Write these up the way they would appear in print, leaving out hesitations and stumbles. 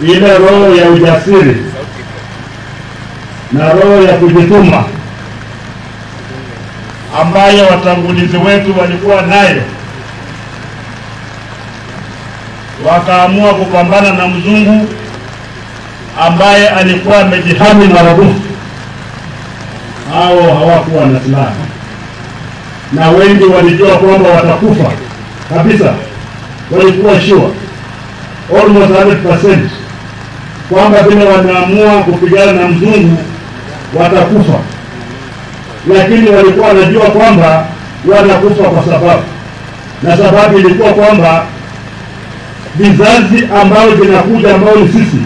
ile roho ya ujasiri na roho ya kujituma ambayo watangulizi wetu walikuwa nayo, wakaamua kupambana na mzungu ambaye alikuwa amejihami maradufu. Hao hawakuwa na silaha, na wengi walijua kwamba watakufa kabisa. Walikuwa sure almost 100% kwamba vile wameamua kupigana na mzungu watakufa, lakini walikuwa wanajua kwamba watakufa kwa sababu, na sababu ilikuwa kwamba vizazi ambao vinakuja ambao ni sisi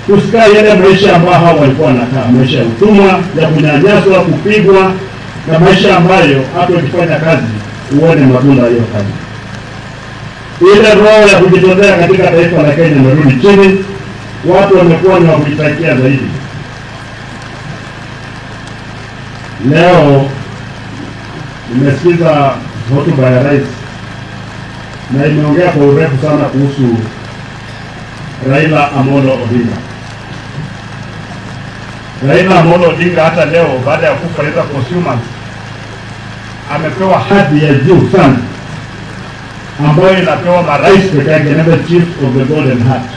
tusikae yale maisha ambao hao walikuwa wanakaa, maisha ya utumwa, ya kunyanyaswa, kupigwa, na maisha ambayo hata ukifanya kazi uone matunda hiyo kazi. Ile roho ya kujitolea katika taifa la Kenya imerudi chini, watu wamekuwa ni wakujitakia zaidi. Leo nimesikiza hotuba ya rais na imeongea kwa urefu sana kuhusu Raila Amolo Odinga. Raila Amolo Odinga hata leo baada ya kufa leta consumers amepewa hadhi ya juu sana ambayo inapewa marais pekee yake, never chief of the golden heart.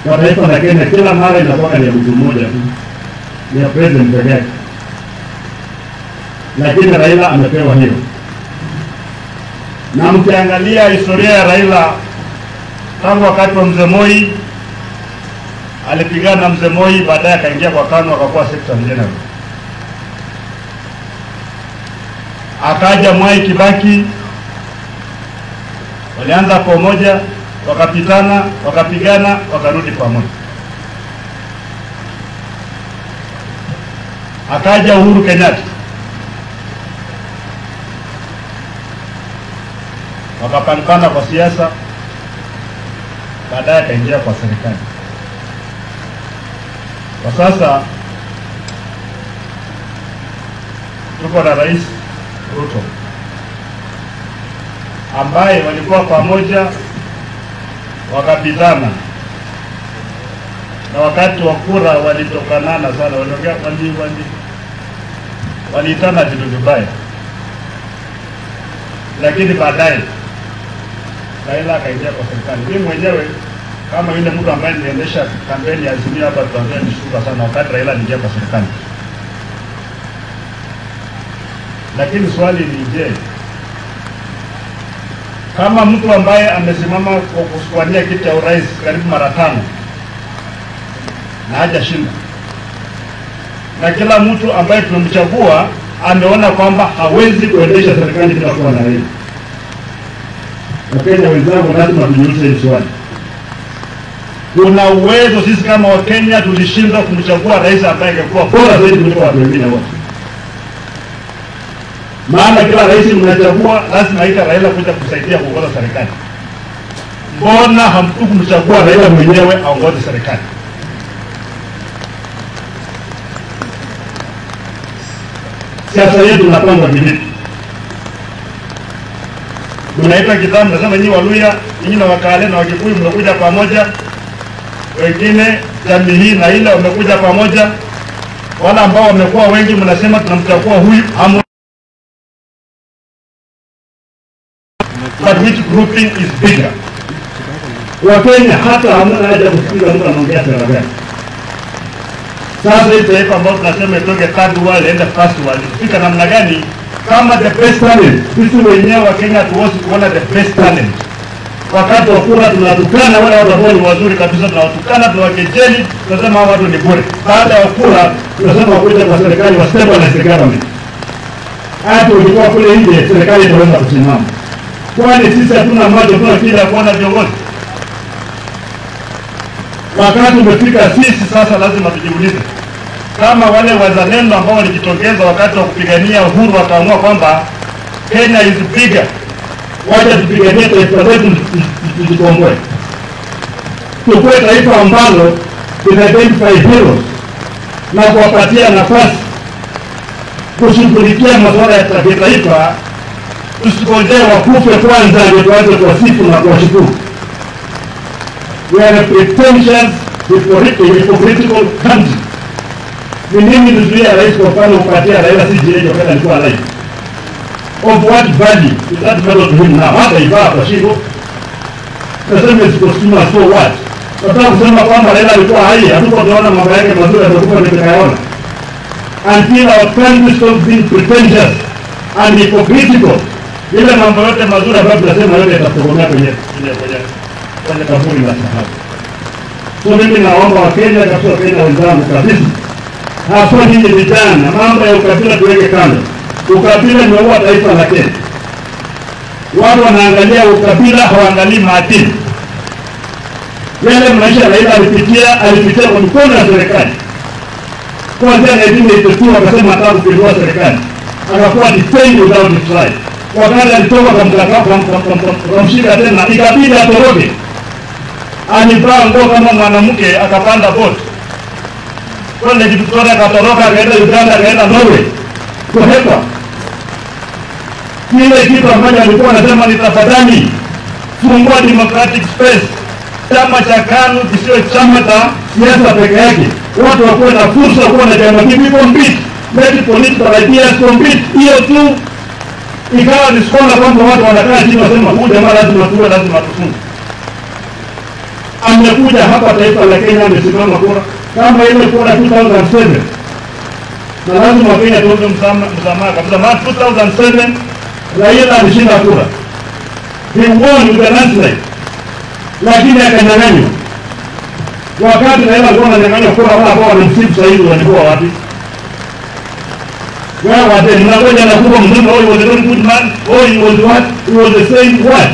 Kwa taifa la Kenya kila mara inakuwa ni mtu mmoja tu, ni president pekee yake, lakini Raila amepewa hiyo. Na mkiangalia historia ya Raila tangu wakati wa Mzee Moi, alipigana na Mzee Moi, baadaye akaingia kwa KANU akakuwa secretary general. Akaja Mwai Kibaki, walianza pamoja, wakapitana, wakapigana, wakarudi pamoja. Akaja Uhuru Kenyatta, wakapambana kwa siasa, baadaye akaingia kwa serikali. Kwa sasa tuko na Rais Ruto ambaye walikuwa pamoja wakapitana, na wakati wa kura walitokanana sana, waliitana vitu vibaya, lakini baadaye Raila akaingia kwa serikali. Mimi mwenyewe kama yule mtu ambaye niendesha kampeni ya Azimio hapa Tanzania nishuka sana wakati Raila aliingia kwa serikali. Lakini swali ni je, kama mtu ambaye amesimama kwa kuwania kiti cha urais karibu mara 5 na hajashinda, na kila mtu ambaye tumemchagua ameona kwamba hawezi kuendesha serikali bila kuwa na Raila, Wakenya wenzangu, lazima tujiulize hili swali. Kuna uwezo sisi kama Wakenya tulishindwa kumchagua rais ambaye angekuwa bora zaidi kuliko watu wengine wote? Maana kila rais mnachagua lazima aita Raila kuja kusaidia kuongoza serikali. Mbona hamkumchagua Raila mwenyewe aongoze serikali? Siasa yetu inapangwa vipi? Tunaita kitabu, nasema nyinyi Waluya, nyinyi na Wakale na Wakikuyu mnakuja pamoja, wengine jamii hii na ile wamekuja pamoja, wala ambao wamekuwa wengi mnasema tunamchagua huyu hamu. But which grouping is bigger? Wakenya hata hamna haja kusikiza mtu anaongea sera gani. Sasa hii taifa ambao tunasema itoke third world ende first world, ifika namna gani? Kama the best talent, sisi wenyewe Wakenya tuwezi kuona the best talent. Wakati wa kura tunatukana wale watu ambao ni wazuri kabisa, tunawatukana, tunawakejeli, tunasema hawa watu ni bure. Baada ya kura tunasema wakuja kwa serikali wa stabilize the government. Hata ukitoa kule nje serikali itaweza kusimama. Kwani sisi hatuna macho, tuna kile ya kuona viongozi? Wakati umefika sisi sasa lazima tujiulize. Kama wale wazalendo ambao walijitokeza wakati wa kupigania uhuru wakaamua kwamba Kenya is bigger, wacha tupiganie taifa letu tujikomboe. Tukue taifa ambalo identify heroes na kuwapatia nafasi kushughulikia masuala ya taifa. Tusikojee wakufe kwanza ndio tuanze kuwasifu na kuwashukuru. We are a pretentious, hypocritical country. Ni nini tuzuia rais kwa mfano kupatia Raila CGA wakati alikuwa alive? Of what value is that matter to him now? Hata ivaa kwa shingo. Nasema it's costume so what? Nataka kusema kwamba Raila alikuwa hai, hatuko tunaona mambo yake mazuri atakuwa nitakayaona. Until our country stops being pretentious and hypocritical, ile mambo yote mazuri ambayo tunasema yote yatatokomea kwenye kaburi la sahaba. So mimi naomba Wakenya katika Kenya wenzangu kabisa, hasa nyinyi vijana, mambo ya ukabila tuweke kando. Ukabila ni wa taifa la Kenya. Watu wanaangalia ukabila, hawaangalii maadili. Yale maisha Raila alipitia kwa mikono ya serikali. Kuanzia 1982 akasema hataka kupindua serikali. Akakuwa detained without a trial. Wakati alitoka kwa mshika tena, ikabidi atoroke. Alivaa nguo kama mwanamke akapanda boti. Kwenda Victoria akatoroka akaenda Uganda akaenda Norway. Kuhepa. Kile kitu ambacho alikuwa anasema ni tafadhali fungua democratic space. Chama cha KANU kisio chama cha siasa peke yake. Watu wakuwe na fursa kuwa na chama kipi compete. Let political ideas compete. Hiyo tu ikawa ni skola kwamba watu wanakaa chini wasema huyu jamaa lazima tuwe lazima tufunge. Amekuja hapa taifa la Kenya amesimama kura kama ile kura 2007. Na lazima Kenya tuombe msamaha kabisa. Maana 2007 Raila alishinda kura. He won with a landslide. Lakini akanyang'anywa. Wakati Raila alikuwa ananyang'anywa kura wala ambao wanamsifu sasa hivi walikuwa wapi? Where were they? Mnagoja na kuwa mzima, oh, he was a very good man. Oh, he was what? He was the same what?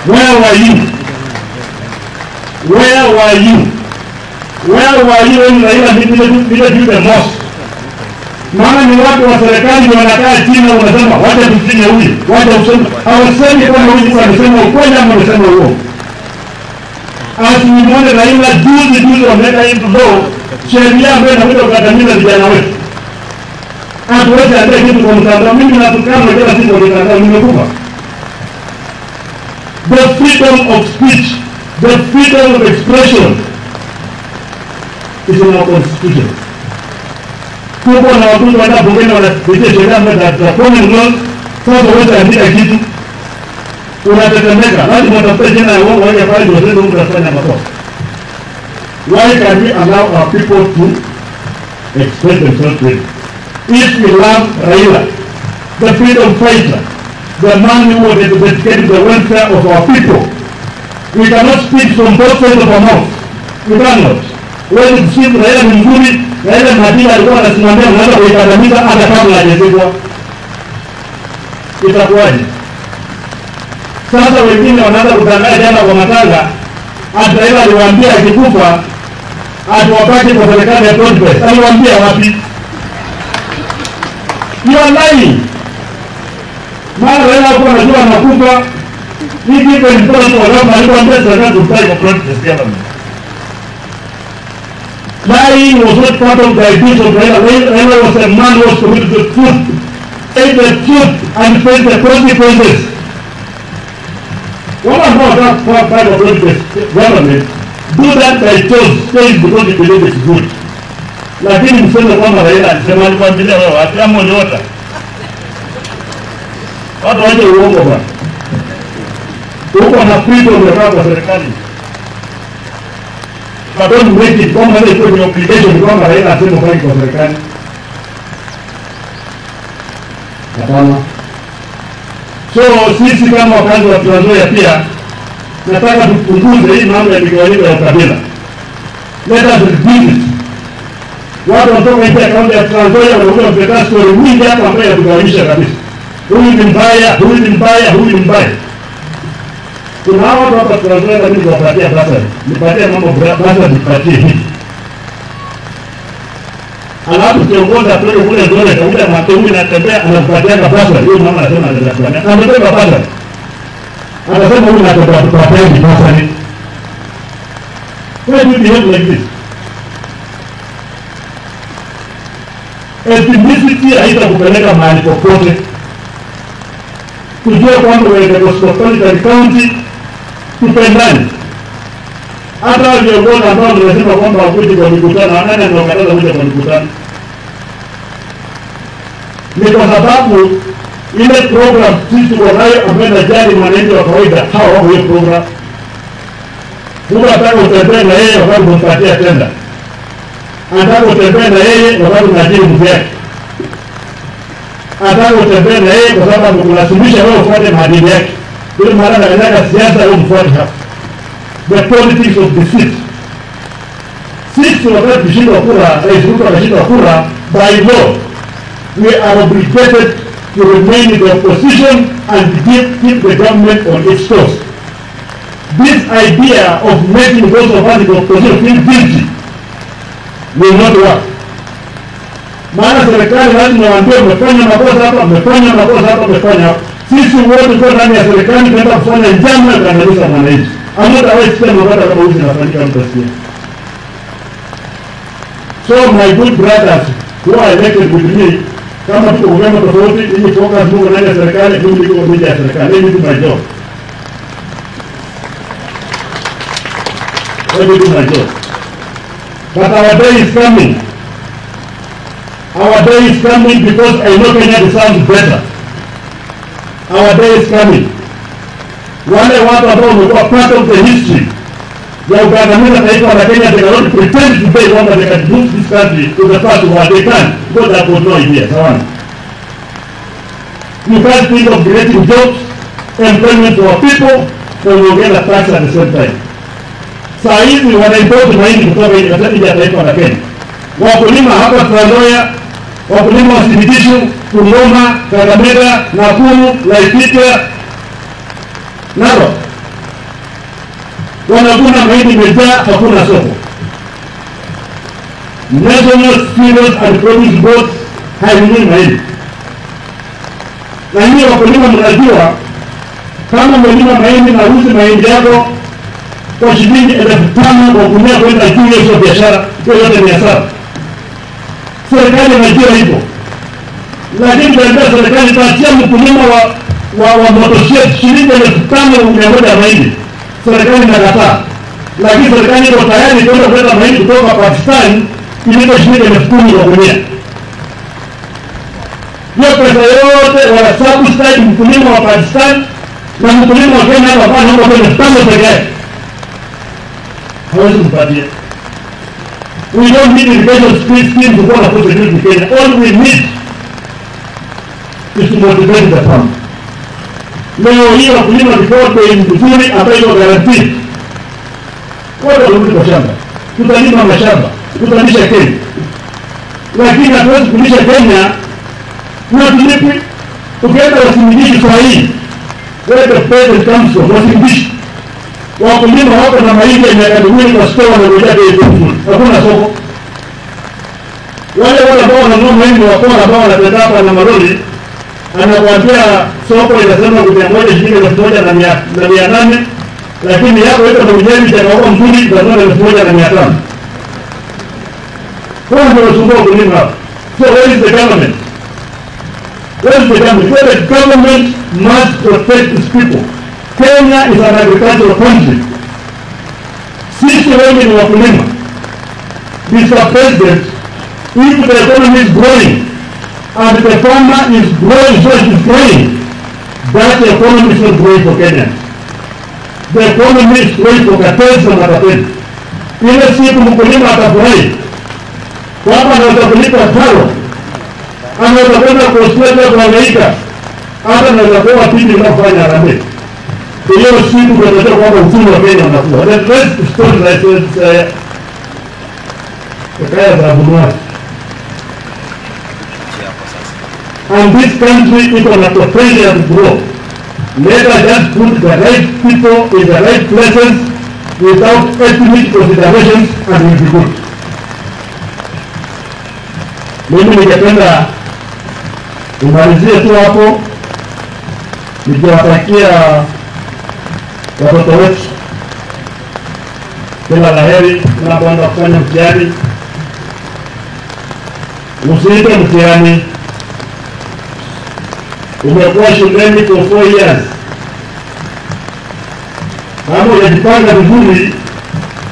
Where were you? Where were you? Where were you when Raila did the most? Maana ni watu wa serikali wanakaa chini wanasema wacha tusinye huyu, wacha useme. Hawasemi kama huyu anasema ukweli ama anasema uongo. Asimuone Raila juzi wameweka into law sheria ambayo inakuja kukandamiza vijana wetu. Hatuwezi andika kitu kwa mtandao. Mimi natukana kila siku kwa mtandao, nimekufa. The freedom of speech, the freedom of expression is in our constitution. Kuko na watu wanaenda bungeni wanapitia sheria ambayo za common law. Sasa wewe andika kitu unatetemeka, lazima utafute jina ya uongo wake pale ndio ndio mtu afanya makosa. Why can we allow our people to express themselves freely? If we love Raila, the freedom fighter, the man who was dedicated to the welfare of our people, we cannot speak from both sides of our mouth. We cannot. When it seems Raila ni mzuri, Raila Madina alikuwa anasimamia mwanzo kuikandamiza hata kabla hajazikwa. Itakuwaje? Sasa wengine wanaanza kudanganya jana kwa matanga. Hata Raila aliwaambia akikufa atuwapate kwa serikali ya Congress. Aliwaambia wapi? You are lying. Maana Raila alikuwa anajua anakufa. Hii kitu ni mtoto wa Rama aliwaambia serikali tutai kwa Congress government. Lying was not part of the ideas of Raila. Raila was a man who was committed to the truth. Say the truth and face the consequences. What about that part of the government? Do that by choice, say because you believe it's good. Lakini mseme kwamba Raila alisema alikwambia wewe ati amo nyota. Watu waje uongo bwana. Uko na freedom ya kwa serikali. But don't make it kama ile iko kwenye obligation kwamba Raila aseme kwa serikali. Hapana. So sisi kama wakazi wa Trans Nzoia pia nataka tupunguze hii mambo ya migawanyiko ya ukabila. Let us reduce it. Watu wanatoka nje ya kaunti ya Trans Nzoia wanakuja kupeleka story nyingi hapa ambayo yatugawisha kabisa. Huyu ni mbaya, huyu ni mbaya, huyu ni mbaya. Kuna watu hapa Trans Nzoia mimi kuwapatia basari. Nipatie mambo basari nipatie hii. Alafu kiongoza kule kule ndio atakuja matemu anatembea anapatia basari. Huyu mama anasema anataka. Anataka basari. Anasema huyu anataka kupatia basari. Why do you behave like this? Ethnicity haitakupeleka mahali popote. tujue kwamba wewe the Cosmopolitan County tupendane. Hata viongozi ambao wanasema kwamba wakuja kwa mikutano, nani anawakataza kuja kwa mikutano? Ni kwa sababu ile program sisi tuko nayo ambayo inajali mwananchi wa kawaida, hawa wako hiyo program. Mungu ataka utembee na yeye wakati unampatia tenda. Anataka utembee na yeye wakati unajiri mzee yake. Anataka utembee na yeye kwa sababu anakulazimisha wewe ufuate maadili yake. Ile mara na kanyaga siasa au mfuate hapa. The politics of deceit. Sisi wakati tushindwa kura, Rais Ruto anashindwa kura, by law, we are obligated to remain in the opposition and keep the government on its course. This idea of making those of us in the opposition feel guilty will not work. Maana serikali lazima waambie umefanya makosa hapa, umefanya makosa hapa, umefanya hapa. Sisi wote kwa ndani ya serikali tunaenda kufanya njama ya kuangamiza mwananchi. Hamna wewe tena mabada kama hizi zinafanyika mtasikia. So my good brothers who are elected with me, kama tuko kwa vyama tofauti, ili focus Mungu ndani ya serikali, mimi niko nje ya serikali. Let me do my job. Let me do my job. But our day is coming. Our day is coming because I know Kenya deserves better. Our day is coming. Wale watu ambao wamekuwa part of the history ya ugandamiza taifa la Kenya, they cannot pretend today that they can move this country to the first world. They can't, because they have no idea. Sawan. You can't think of creating jobs, employment for people, and you get a tax at the same time. Saa hizi wanaimport mahindi kutoka nje ya taifa la Kenya. Wakulima hapa Trans Nzoia, wakulima wa Singishu, Bungoma, Kakamega, Nakuru, Laikipia, Narok, wanavuna mahindi imejaa, hakuna soko. National Cereals and Produce Board hainunui mahindi. Na hiyo wakulima mnajua, kama mlima mahindi na uzi mahindi yako kwa shilingi 5,000 kwa gunia kwenda juu, hiyo biashara, hiyo yote ni hasara. Serikali inajua hivyo. Lakini baada ya serikali itaachia mkulima wa motoshed shilingi 5,100 mahindi, serikali inakataa. Lakini serikali iko tayari kwenda kuleta mahindi kutoka Pakistan iliko shilingi 10,000 kwa gunia. Hiyo pesa yote wana subsidize mkulima wa Pakistan na mkulima wa Kenya hapa kwa namba 5,000 pekee yake. Hawezi kupatia. We don't need irrigation schemes to go and put in Kenya. All we need is to motivate the farm. Leo hii wakulima vipote nzuri ambayo iko guaranteed. Wote warudi kwa shamba. Tutalima mashamba. Tutalisha Kenya. Lakini hatuwezi kulisha Kenya na tulipi. Ukienda Wasingishu saa hii, where the president comes from, Wasingishu, wakulima wako na mahindi ya miaka miwili kwa store wanangojea bei nzuri. Hakuna soko. Wale ambao wananunua mahindi wakora ambao wanapenda hapa na malori, anakuambia soko inasema kwa moja shilingi 1,800, lakini yako iko na ujenzi cha kwa mzuri kwa 1,500. Kwa ndio sumbua kulima. So where is the government? Where is the government? Where the government must protect its people. Kenya is an agricultural country. Sisi wengi ni wakulima. Mr. President, if the economy is growing and the farmer is growing, so it is growing, that economy is not growing for Kenya. The economy is growing for cartels and matateni. Ile siku mkulima atafurahi kwamba anaweza kulipa karo, anaweza kwenda kuhospitali kuhangaika, hata anaweza kuwa pindi inafanya harambee. Hiyo siku tunataka kwamba uchumi wa Kenya unakuwa. The rest is story like kaya za bunua. And this country is on a potential to grow. Let us just put the right people in the right places without ethnic considerations and will be good. Mimi ningependa kumalizie tu hapo nikiwatakia watoto wetu kila la heri tunapoanza kufanya mtihani. Usiite mtihani, Umekuwa shuleni for 4 years. Kama unajipanga vizuri,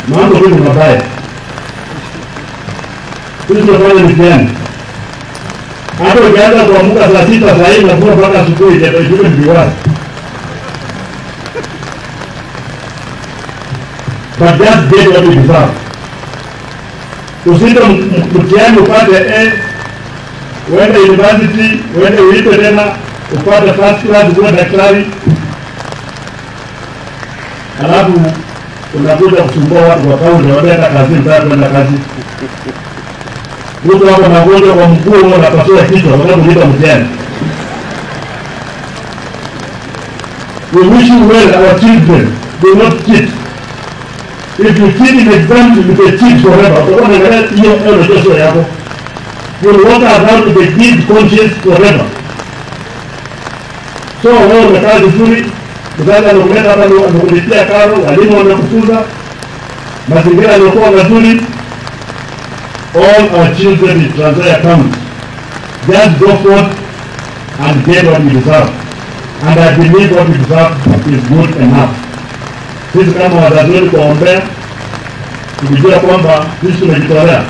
mambo ni mabaya. Sisi tunafanya mtihani. Hata ukianza kuamka saa 6 saa 8 na kuwa mpaka asubuhi ndio ujue mbiwasi. But just get what you deserve. Usinde mtihani upate A, uende university, uende ulipe tena, upate first class, uwe daktari. Alafu unakuja kusumbua watu wa kaunti, wanaenda kazi, kwenda kazi. Mtu wako anagonjwa kwa mguu, unapasua kichwa, unataka kulipa mtihani. We wish you well, our children. Do not cheat. If you cheat in exams, you will cheat forever. Utakuwa unaangalia hiyo kesho yako. You will walk around with a guilt conscience forever. So wewe umekaa vizuri, mzazi anakuleta hapa, anakuletea karo, walimu wanakufunza, mazingira yanakuwa mazuri. All our children in Trans Nzoia County, just go forth and get what you deserve. And I believe what you deserve is good enough. Sisi kama wazazi wetu kuombea, tukijua kwamba sisi tumejitolea.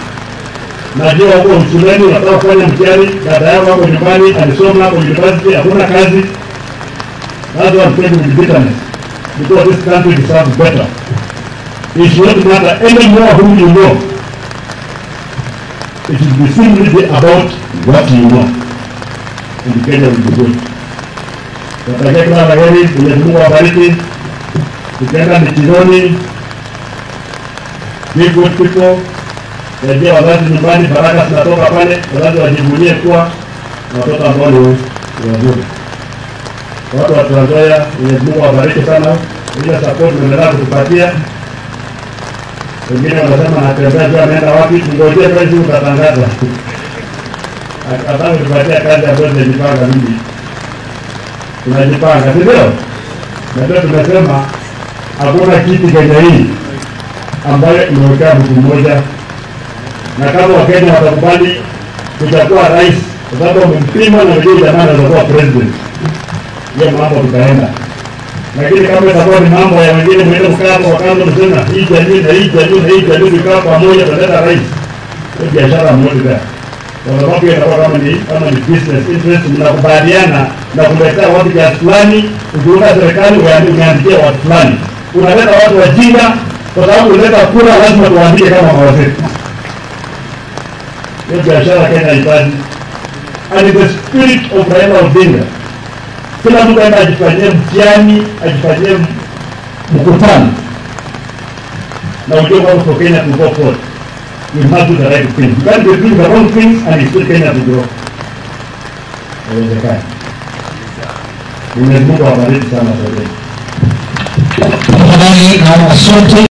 Najua huko shuleni unataka kufanya mtihani, dada yako hapo nyumbani alisoma hapo university, hakuna kazi. That's what I'm saying with bitterness. Because this country deserves better. It should not matter anymore who you know. It should be simply about what you know. And Kenya will be good. Tutakia kila la heri, Mwenyezi Mungu awabariki. Tukienda michizoni, be good people. Rejea wazazi nyumbani, baraka zinatoka pale, wazazi wajivunie kuwa watoto ambao ni wazuri. Watu wa Trans Nzoia, Mwenyezi Mungu awabariki sana. Ile support mnaendelea kutupatia. Wengine wanasema natembea juu anaenda wapi, ngojea kwa hizo utatangaza. Akataka kutupatia kazi ambayo tumejipanga mimi. Tunajipanga, ndio? Na ndio tumesema hakuna kiti Kenya hii ambayo imeweka mtu mmoja. Na kama Wakenya watakubali kuchagua rais, kwa sababu wamempima na ndio jamaa atakuwa president. Hiyo mambo tutaenda. Lakini kama itakuwa ni mambo ya wengine mwende kukaa kwa kando msema hii jamii na hii jamii na hii jamii kwa pamoja tutaleta rais. Hiyo biashara moja. Kwa sababu itakuwa kama ni business interest, mnakubaliana na kuleta watu kiasi fulani, ukiunda serikali unaandikia watu fulani. Unaleta watu wajinga kwa sababu unaleta kura, lazima tuandike kama mawaziri. Hiyo biashara Kenya haifai. And the spirit of Raila Odinga, kila mtu ajifanyie mtihani, ajifanyie mkutano. Na ujue kwa Kenya to go forward. We must do the right thing. You can't be doing the wrong things and expect Kenya to grow. Haiwezekani. Mwenyezi Mungu awabariki sana.